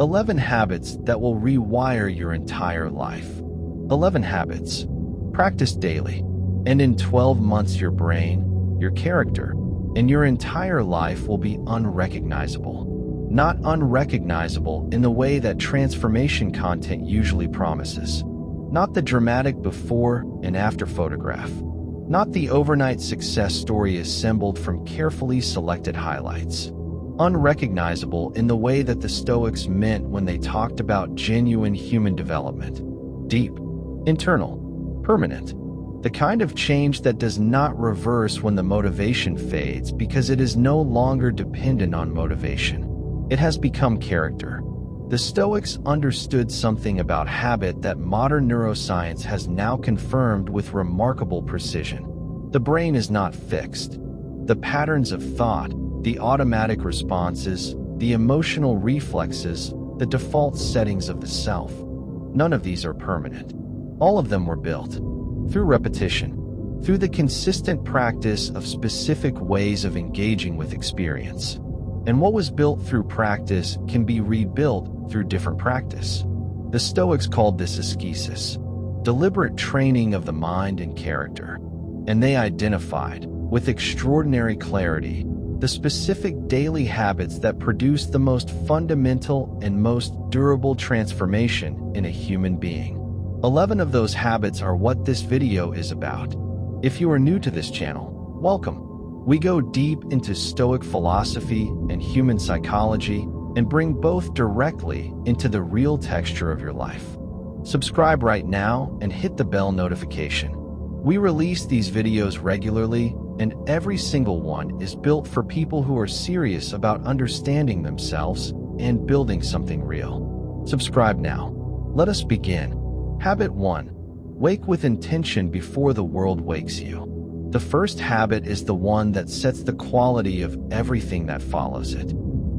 11 habits that will rewire your entire life. 11 habits. Practice daily, and in 12 months your brain, your character, and your entire life will be unrecognizable. Not unrecognizable in the way that transformation content usually promises. Not the dramatic before and after photograph. Not the overnight success story assembled from carefully selected highlights. Unrecognizable in the way that the Stoics meant when they talked about genuine human development. Deep, internal, permanent. The kind of change that does not reverse when the motivation fades because it is no longer dependent on motivation. It has become character. The Stoics understood something about habit that modern neuroscience has now confirmed with remarkable precision. The brain is not fixed. The patterns of thought, the automatic responses, the emotional reflexes, the default settings of the self, none of these are permanent. All of them were built through repetition, through the consistent practice of specific ways of engaging with experience. And what was built through practice can be rebuilt through different practice. The Stoics called this ascesis, deliberate training of the mind and character. And they identified, with extraordinary clarity, the specific daily habits that produce the most fundamental and most durable transformation in a human being. 11 of those habits are what this video is about. If you are new to this channel, welcome. We go deep into Stoic philosophy and human psychology and bring both directly into the real texture of your life. Subscribe right now and hit the bell notification. We release these videos regularly, and every single one is built for people who are serious about understanding themselves and building something real. Subscribe now. Let us begin. Habit 1. Wake with intention before the world wakes you. The first habit is the one that sets the quality of everything that follows it.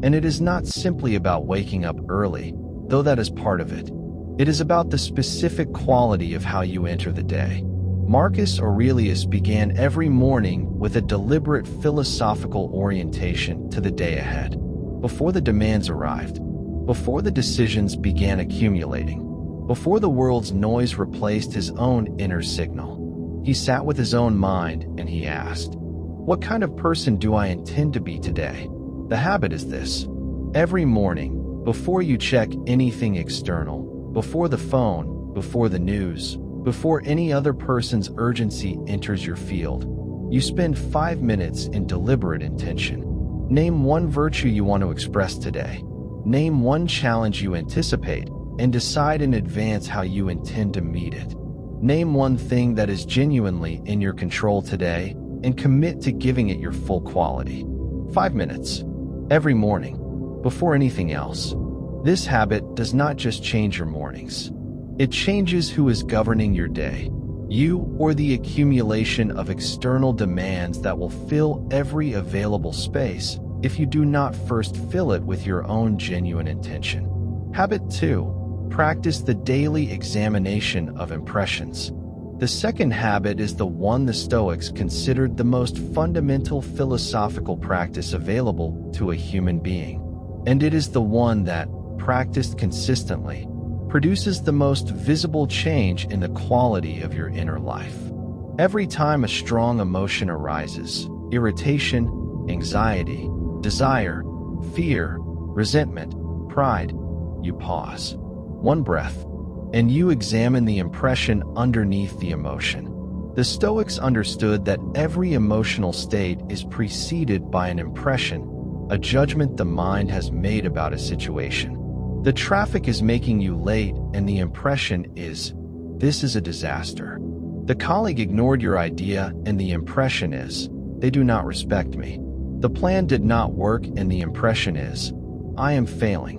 And it is not simply about waking up early, though that is part of it. It is about the specific quality of how you enter the day. Marcus Aurelius began every morning with a deliberate philosophical orientation to the day ahead. Before the demands arrived, before the decisions began accumulating, before the world's noise replaced his own inner signal, he sat with his own mind and he asked, "What kind of person do I intend to be today?" The habit is this. Every morning, before you check anything external, before the phone, before the news, before any other person's urgency enters your field, you spend 5 minutes in deliberate intention. Name one virtue you want to express today. Name one challenge you anticipate and decide in advance how you intend to meet it. Name one thing that is genuinely in your control today and commit to giving it your full quality. 5 minutes. Every morning. Before anything else. This habit does not just change your mornings. It changes who is governing your day. You or the accumulation of external demands that will fill every available space if you do not first fill it with your own genuine intention. Habit 2. Practice the daily examination of impressions. The second habit is the one the Stoics considered the most fundamental philosophical practice available to a human being. And it is the one that, practiced consistently, produces the most visible change in the quality of your inner life. Every time a strong emotion arises, irritation, anxiety, desire, fear, resentment, pride, you pause. One breath, and you examine the impression underneath the emotion. The Stoics understood that every emotional state is preceded by an impression, a judgment the mind has made about a situation. The traffic is making you late, and the impression is, this is a disaster. The colleague ignored your idea, and the impression is, they do not respect me. The plan did not work, and the impression is, I am failing.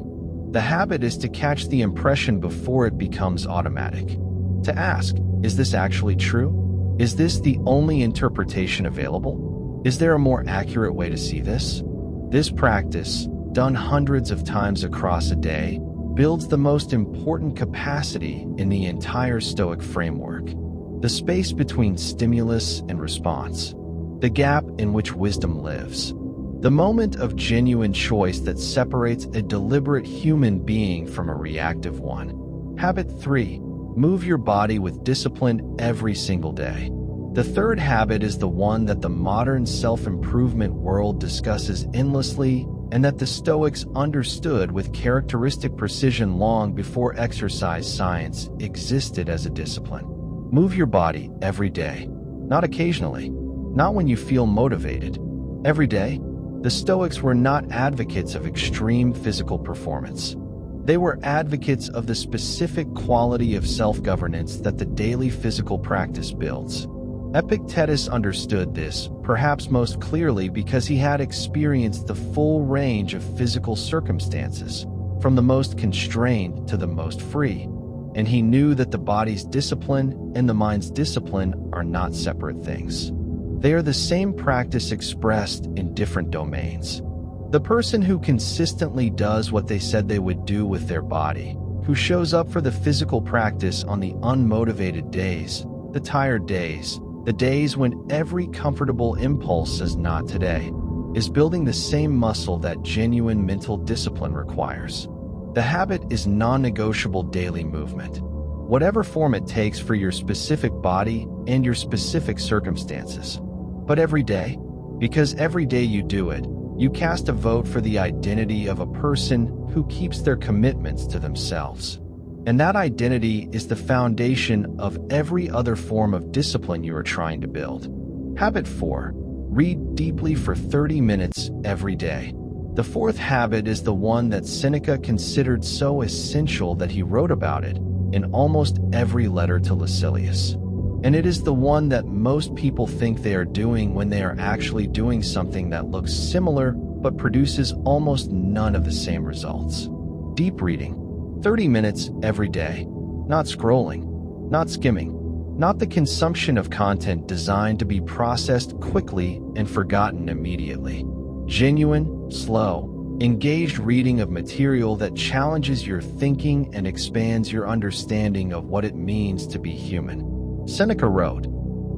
The habit is to catch the impression before it becomes automatic. To ask, is this actually true? Is this the only interpretation available? Is there a more accurate way to see this? This practice, done hundreds of times across a day, builds the most important capacity in the entire Stoic framework. The space between stimulus and response. The gap in which wisdom lives. the moment of genuine choice that separates a deliberate human being from a reactive one. Habit 3. Move your body with discipline every single day. The third habit is the one that the modern self-improvement world discusses endlessly and that the Stoics understood with characteristic precision long before exercise science existed as a discipline. Move your body every day, not occasionally, not when you feel motivated. Every day, the Stoics were not advocates of extreme physical performance. They were advocates of the specific quality of self-governance that the daily physical practice builds. Epictetus understood this, perhaps most clearly because he had experienced the full range of physical circumstances, from the most constrained to the most free, and he knew that the body's discipline and the mind's discipline are not separate things. They are the same practice expressed in different domains. The person who consistently does what they said they would do with their body, who shows up for the physical practice on the unmotivated days, the tired days, the days when every comfortable impulse says not today, is building the same muscle that genuine mental discipline requires. The habit is non-negotiable daily movement, whatever form it takes for your specific body and your specific circumstances. But every day, because every day you do it, you cast a vote for the identity of a person who keeps their commitments to themselves. And that identity is the foundation of every other form of discipline you are trying to build. Habit 4. Read deeply for 30 minutes every day. The fourth habit is the one that Seneca considered so essential that he wrote about it in almost every letter to Lucilius. And it is the one that most people think they are doing when they are actually doing something that looks similar but produces almost none of the same results. Deep reading. 30 minutes every day. Not scrolling, not skimming, not the consumption of content designed to be processed quickly and forgotten immediately. Genuine, slow, engaged reading of material that challenges your thinking and expands your understanding of what it means to be human. Seneca wrote,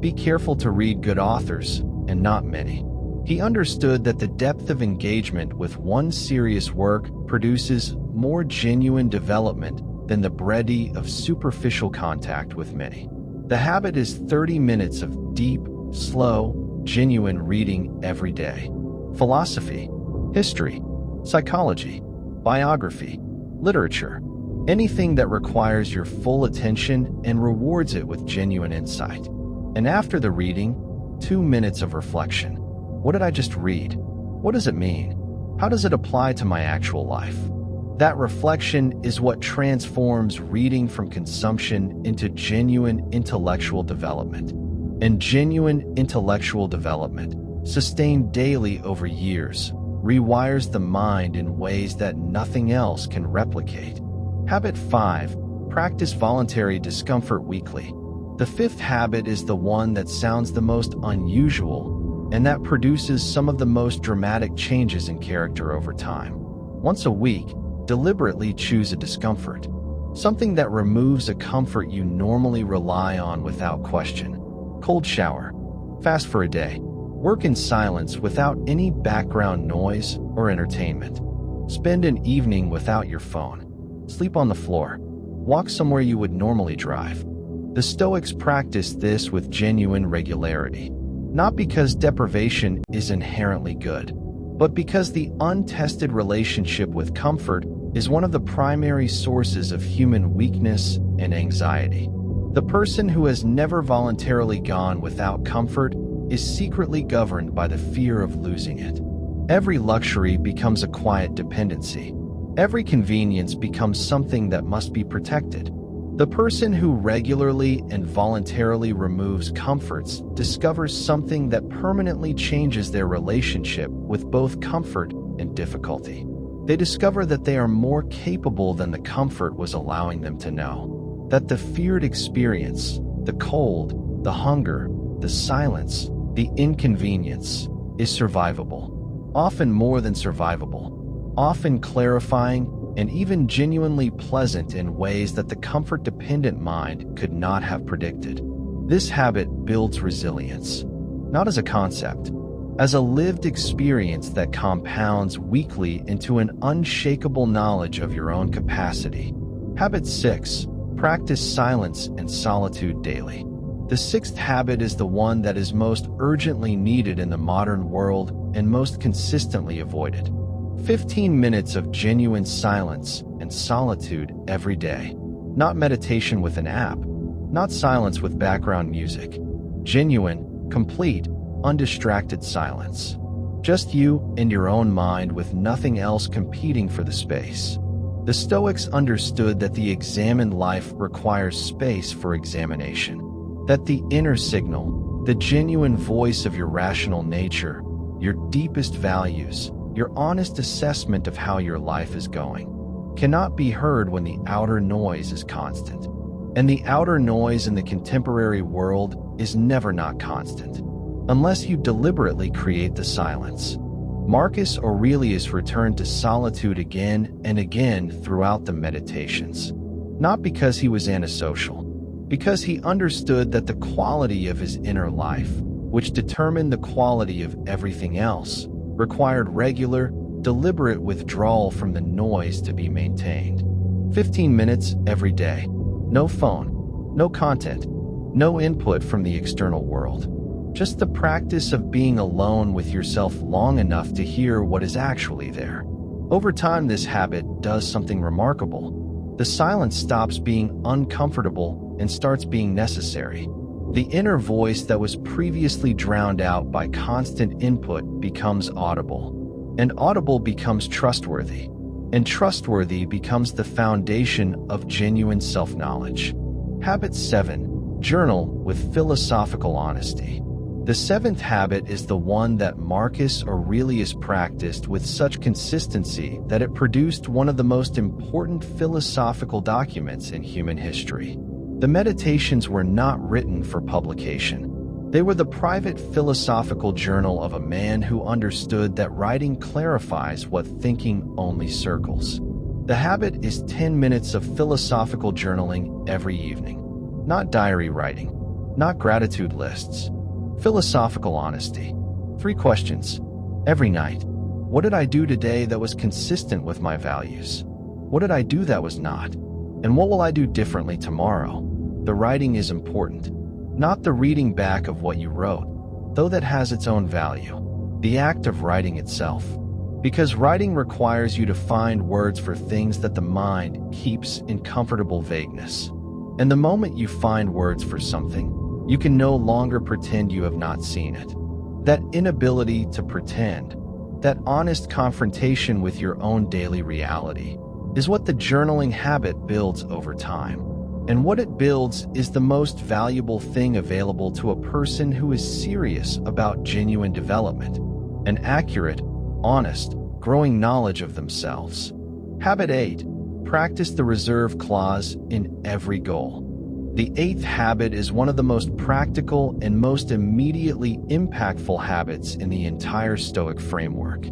"Be careful to read good authors, and not many." He understood that the depth of engagement with one serious work produces more genuine development than the brevity of superficial contact with many. The habit is 30 minutes of deep, slow, genuine reading every day. Philosophy, history, psychology, biography, literature, anything that requires your full attention and rewards it with genuine insight. And after the reading, 2 minutes of reflection. What did I just read? What does it mean? How does it apply to my actual life? That reflection is what transforms reading from consumption into genuine intellectual development. And genuine intellectual development, sustained daily over years, rewires the mind in ways that nothing else can replicate. Habit 5. Practice voluntary discomfort weekly. The fifth habit is the one that sounds the most unusual, and that produces some of the most dramatic changes in character over time. Once a week, deliberately choose a discomfort, something that removes a comfort you normally rely on without question. Cold shower, fast for a day, work in silence without any background noise or entertainment. Spend an evening without your phone, sleep on the floor, walk somewhere you would normally drive. The Stoics practiced this with genuine regularity. Not because deprivation is inherently good, but because the untested relationship with comfort is one of the primary sources of human weakness and anxiety. The person who has never voluntarily gone without comfort is secretly governed by the fear of losing it. Every luxury becomes a quiet dependency. Every convenience becomes something that must be protected. The person who regularly and voluntarily removes comforts discovers something that permanently changes their relationship with both comfort and difficulty. They discover that they are more capable than the comfort was allowing them to know. That the feared experience, the cold, the hunger, the silence, the inconvenience, is survivable. Often more than survivable. Often clarifying and even genuinely pleasant in ways that the comfort-dependent mind could not have predicted. This habit builds resilience, not as a concept, as a lived experience that compounds weekly into an unshakable knowledge of your own capacity. Habit 6. Practice silence and solitude daily. The sixth habit is the one that is most urgently needed in the modern world and most consistently avoided. 15 minutes of genuine silence and solitude every day. Not meditation with an app, not silence with background music. Genuine, complete, undistracted silence. Just you and your own mind with nothing else competing for the space. The Stoics understood that the examined life requires space for examination. That the inner signal, the genuine voice of your rational nature, your deepest values, your honest assessment of how your life is going, cannot be heard when the outer noise is constant. And the outer noise in the contemporary world is never not constant, unless you deliberately create the silence. Marcus Aurelius returned to solitude again and again throughout the Meditations, not because he was antisocial, because he understood that the quality of his inner life, which determined the quality of everything else, required regular, deliberate withdrawal from the noise to be maintained. 15 minutes every day. No phone, no content, no input from the external world. Just the practice of being alone with yourself long enough to hear what is actually there. Over time, this habit does something remarkable. The silence stops being uncomfortable and starts being necessary. The inner voice that was previously drowned out by constant input becomes audible, and audible becomes trustworthy, and trustworthy becomes the foundation of genuine self-knowledge. Habit 7. Journal with philosophical honesty. The seventh habit is the one that Marcus Aurelius practiced with such consistency that it produced one of the most important philosophical documents in human history. The Meditations were not written for publication. They were the private philosophical journal of a man who understood that writing clarifies what thinking only circles. The habit is 10 minutes of philosophical journaling every evening. Not diary writing, not gratitude lists. Philosophical honesty. 3 questions. Every night. What did I do today that was consistent with my values? What did I do that was not? And what will I do differently tomorrow? The writing is important, not the reading back of what you wrote, though that has its own value. The act of writing itself. Because writing requires you to find words for things that the mind keeps in comfortable vagueness. And the moment you find words for something, you can no longer pretend you have not seen it. That inability to pretend, that honest confrontation with your own daily reality, is what the journaling habit builds over time. And what it builds is the most valuable thing available to a person who is serious about genuine development, an accurate, honest, growing knowledge of themselves. Habit 8. Practice the reserve clause in every goal. The 8th habit is one of the most practical and most immediately impactful habits in the entire Stoic framework.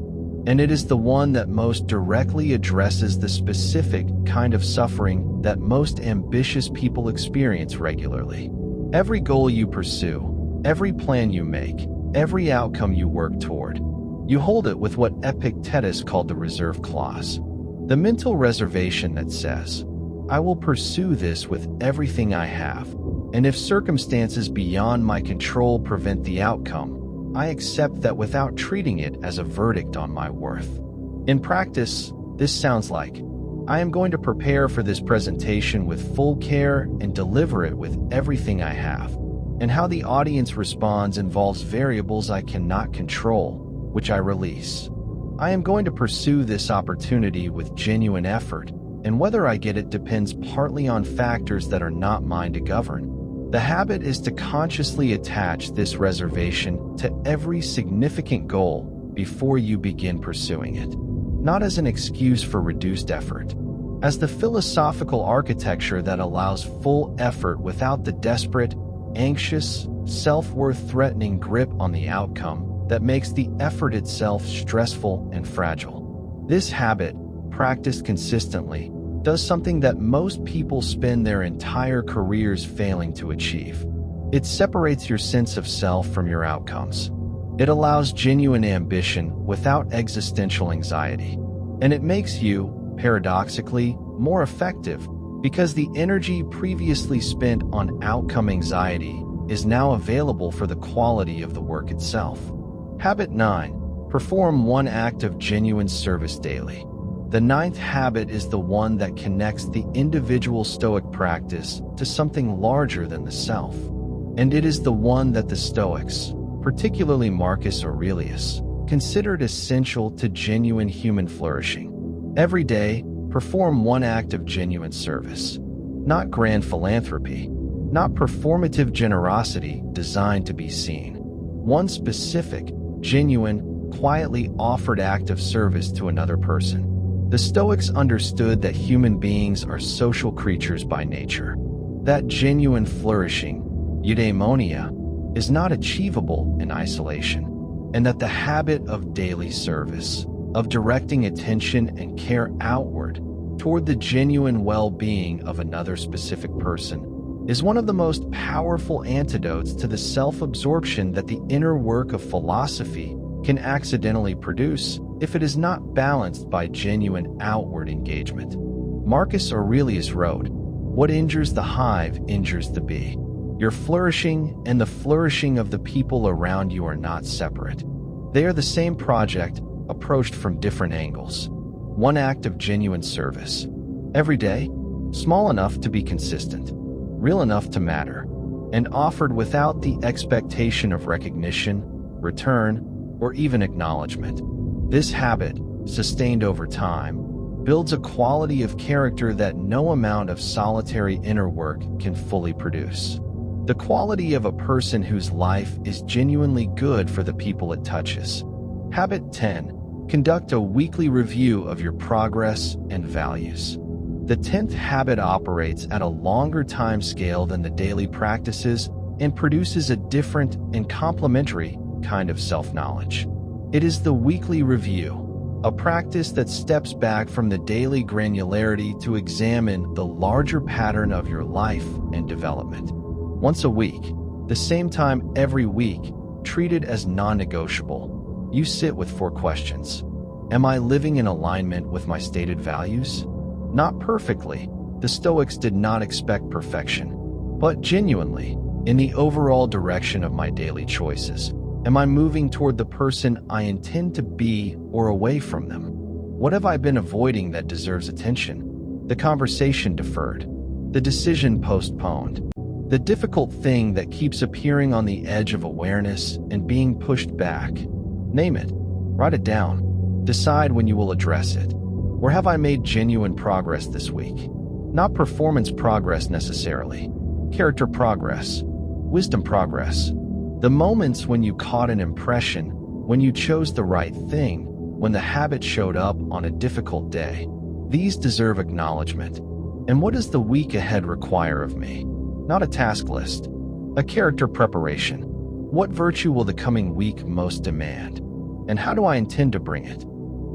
And it is the one that most directly addresses the specific kind of suffering that most ambitious people experience regularly. Every goal you pursue, every plan you make, every outcome you work toward, you hold it with what Epictetus called the reserve clause. The mental reservation that says, I will pursue this with everything I have, and if circumstances beyond my control prevent the outcome, I accept that without treating it as a verdict on my worth. In practice, this sounds like, I am going to prepare for this presentation with full care and deliver it with everything I have, and how the audience responds involves variables I cannot control, which I release. I am going to pursue this opportunity with genuine effort, and whether I get it depends partly on factors that are not mine to govern. The habit is to consciously attach this reservation to every significant goal before you begin pursuing it, not as an excuse for reduced effort, as the philosophical architecture that allows full effort without the desperate, anxious, self-worth-threatening grip on the outcome that makes the effort itself stressful and fragile. This habit, practiced consistently, does something that most people spend their entire careers failing to achieve. It separates your sense of self from your outcomes. It allows genuine ambition without existential anxiety. And it makes you, paradoxically, more effective because the energy previously spent on outcome anxiety is now available for the quality of the work itself. Habit 9. Perform one act of genuine service daily. The 9th habit is the one that connects the individual Stoic practice to something larger than the self. And it is the one that the Stoics, particularly Marcus Aurelius, considered essential to genuine human flourishing. Every day, perform one act of genuine service. Not grand philanthropy, not performative generosity designed to be seen. One specific, genuine, quietly offered act of service to another person. The Stoics understood that human beings are social creatures by nature. That genuine flourishing, eudaimonia, is not achievable in isolation, and that the habit of daily service, of directing attention and care outward toward the genuine well-being of another specific person, is one of the most powerful antidotes to the self-absorption that the inner work of philosophy can accidentally produce if it is not balanced by genuine outward engagement. Marcus Aurelius wrote, "What injures the hive injures the bee." Your flourishing and the flourishing of the people around you are not separate. They are the same project, approached from different angles. One act of genuine service. Every day, small enough to be consistent, real enough to matter, and offered without the expectation of recognition, return, or even acknowledgement. This habit, sustained over time, builds a quality of character that no amount of solitary inner work can fully produce. The quality of a person whose life is genuinely good for the people it touches. Habit 10. Conduct a weekly review of your progress and values. The 10th habit operates at a longer time scale than the daily practices and produces a different and complementary kind of self-knowledge. It is the weekly review, a practice that steps back from the daily granularity to examine the larger pattern of your life and development. Once a week, the same time every week, treated as non-negotiable, you sit with 4 questions. Am I living in alignment with my stated values? Not perfectly. The Stoics did not expect perfection, but genuinely, in the overall direction of my daily choices. Am I moving toward the person I intend to be or away from them? What have I been avoiding that deserves attention? The conversation deferred. The decision postponed. The difficult thing that keeps appearing on the edge of awareness and being pushed back. Name it. Write it down. Decide when you will address it. Or have I made genuine progress this week? Not performance progress necessarily. Character progress. Wisdom progress. The moments when you caught an impression, when you chose the right thing, when the habit showed up on a difficult day. These deserve acknowledgement. And what does the week ahead require of me? Not a task list. A character preparation. What virtue will the coming week most demand? And how do I intend to bring it?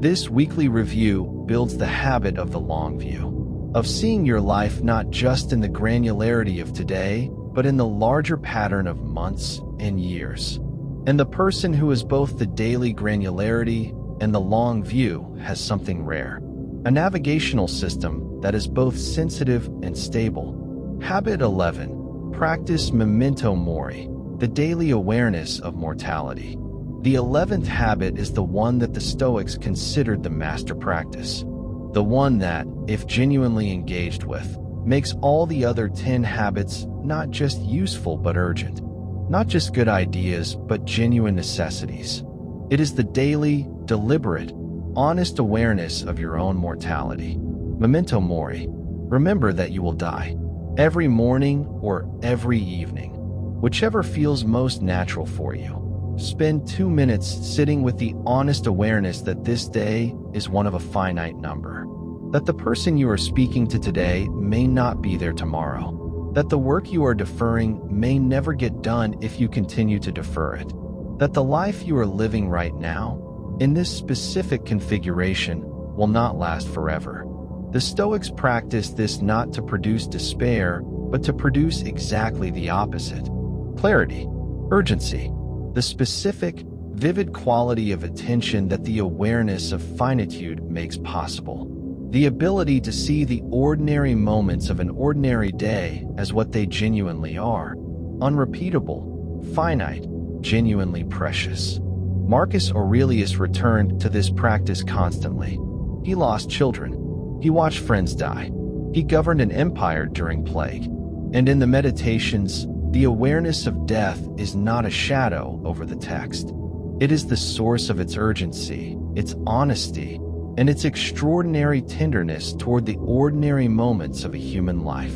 This weekly review builds the habit of the long view, of seeing your life not just in the granularity of today, but in the larger pattern of months and years. And the person who is both the daily granularity and the long view has something rare. A navigational system that is both sensitive and stable. Habit 11. Practice memento mori, the daily awareness of mortality. The 11th habit is the one that the Stoics considered the master practice. The one that, if genuinely engaged with, makes all the other 10 habits not just useful but urgent. Not just good ideas, but genuine necessities. It is the daily, deliberate, honest awareness of your own mortality. Memento mori. Remember that you will die. Every morning or every evening, whichever feels most natural for you. Spend 2 minutes sitting with the honest awareness that this day is one of a finite number. That the person you are speaking to today may not be there tomorrow. That the work you are deferring may never get done if you continue to defer it. That the life you are living right now, in this specific configuration, will not last forever. The Stoics practiced this not to produce despair, but to produce exactly the opposite. Clarity, urgency, the specific, vivid quality of attention that the awareness of finitude makes possible. The ability to see the ordinary moments of an ordinary day as what they genuinely are: unrepeatable, finite, genuinely precious. Marcus Aurelius returned to this practice constantly. He lost children. He watched friends die. He governed an empire during plague. And in the Meditations, the awareness of death is not a shadow over the text. It is the source of its urgency, its honesty, and its extraordinary tenderness toward the ordinary moments of a human life.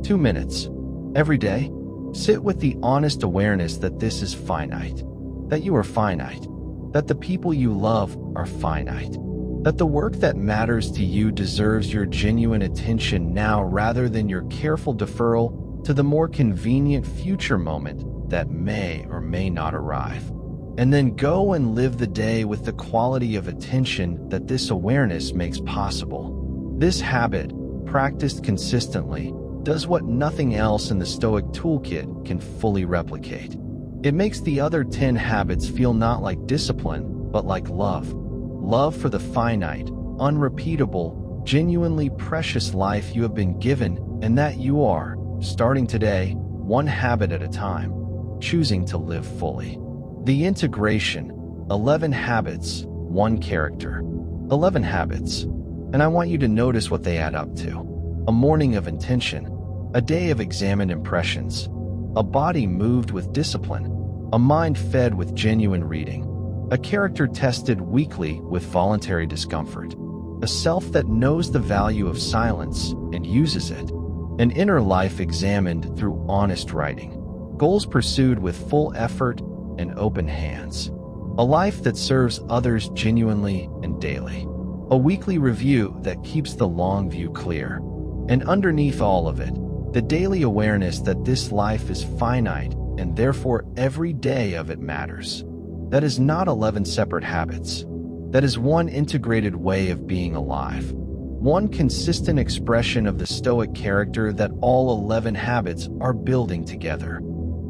2 minutes. Every day, sit with the honest awareness that this is finite, that you are finite, that the people you love are finite, that the work that matters to you deserves your genuine attention now rather than your careful deferral to the more convenient future moment that may or may not arrive. And then go and live the day with the quality of attention that this awareness makes possible. This habit, practiced consistently, does what nothing else in the Stoic toolkit can fully replicate. It makes the other 10 habits feel not like discipline, but like love. Love for the finite, unrepeatable, genuinely precious life you have been given and that you are, starting today, one habit at a time, choosing to live fully. The integration: 11 habits, 1 character. 11 habits. And I want you to notice what they add up to. A morning of intention, a day of examined impressions, a body moved with discipline, a mind fed with genuine reading, a character tested weekly with voluntary discomfort, a self that knows the value of silence and uses it, an inner life examined through honest writing, goals pursued with full effort and open hands, a life that serves others genuinely and daily, a weekly review that keeps the long view clear, and underneath all of it, the daily awareness that this life is finite and therefore every day of it matters. That is not 11 separate habits. That is one integrated way of being alive, one consistent expression of the Stoic character that all 11 habits are building together.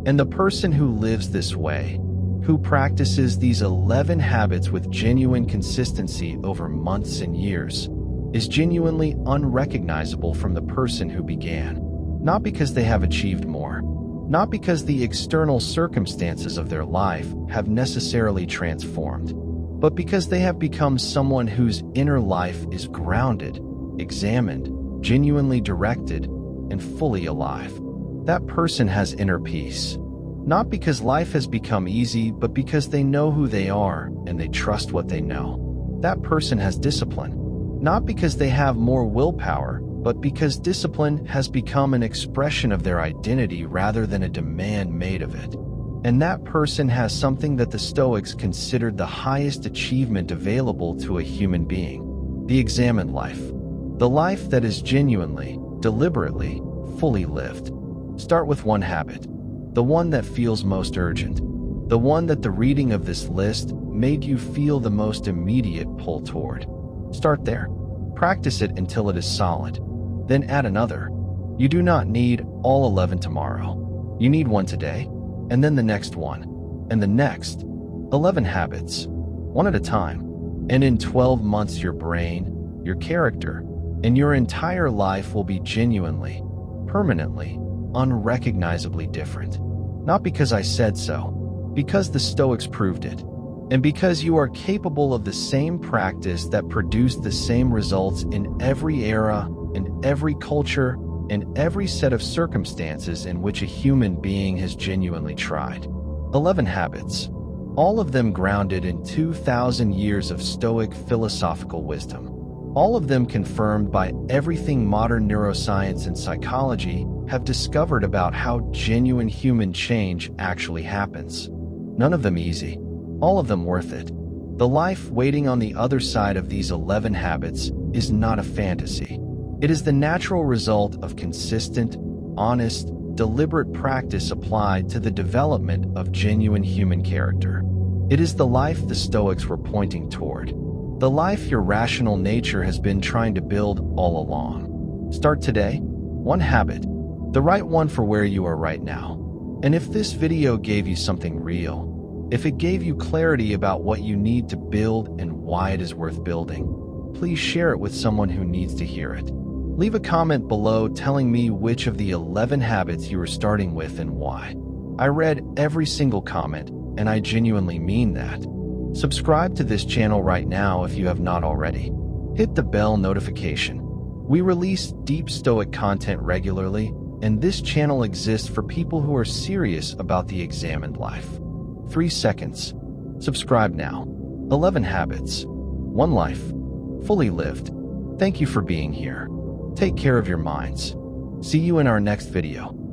And the person who lives this way, who practices these 11 habits with genuine consistency over months and years, is genuinely unrecognizable from the person who began. Not because they have achieved more, not because the external circumstances of their life have necessarily transformed, but because they have become someone whose inner life is grounded, examined, genuinely directed, and fully alive. That person has inner peace, not because life has become easy, but because they know who they are and they trust what they know. That person has discipline, not because they have more willpower, but because discipline has become an expression of their identity rather than a demand made of it. And that person has something that the Stoics considered the highest achievement available to a human being: the examined life. The life that is genuinely, deliberately, fully lived. Start with one habit, the one that feels most urgent, the one that the reading of this list made you feel the most immediate pull toward. Start there. Practice it until it is solid. Then add another. You do not need all 11 tomorrow. You need one today, and then the next one, and the next. 11 habits, one at a time. And in 12 months your brain, your character, and your entire life will be genuinely, permanently, unrecognizably different. Not because I said so, because the Stoics proved it, and because you are capable of the same practice that produced the same results in every era, in every culture, in every set of circumstances in which a human being has genuinely tried. 11 habits, all of them grounded in 2,000 years of Stoic philosophical wisdom. All of them confirmed by everything modern neuroscience and psychology have discovered about how genuine human change actually happens. None of them easy, all of them worth it. The life waiting on the other side of these 11 habits is not a fantasy. It is the natural result of consistent, honest, deliberate practice applied to the development of genuine human character. It is the life the Stoics were pointing toward. The life your rational nature has been trying to build all along. Start today, one habit, the right one for where you are right now. And if this video gave you something real, If it gave you clarity about what you need to build and why it is worth building, please share it with someone who needs to hear it. Leave a comment below telling me which of the 11 habits you are starting with and why. I read every single comment, and I genuinely mean that. Subscribe to this channel right now if you have not already. Hit the bell notification. We release deep Stoic content regularly, and this channel exists for people who are serious about the examined life. 3 seconds. Subscribe now. 11 habits. 1 life. Fully lived. Thank you for being here. Take care of your minds. See you in our next video.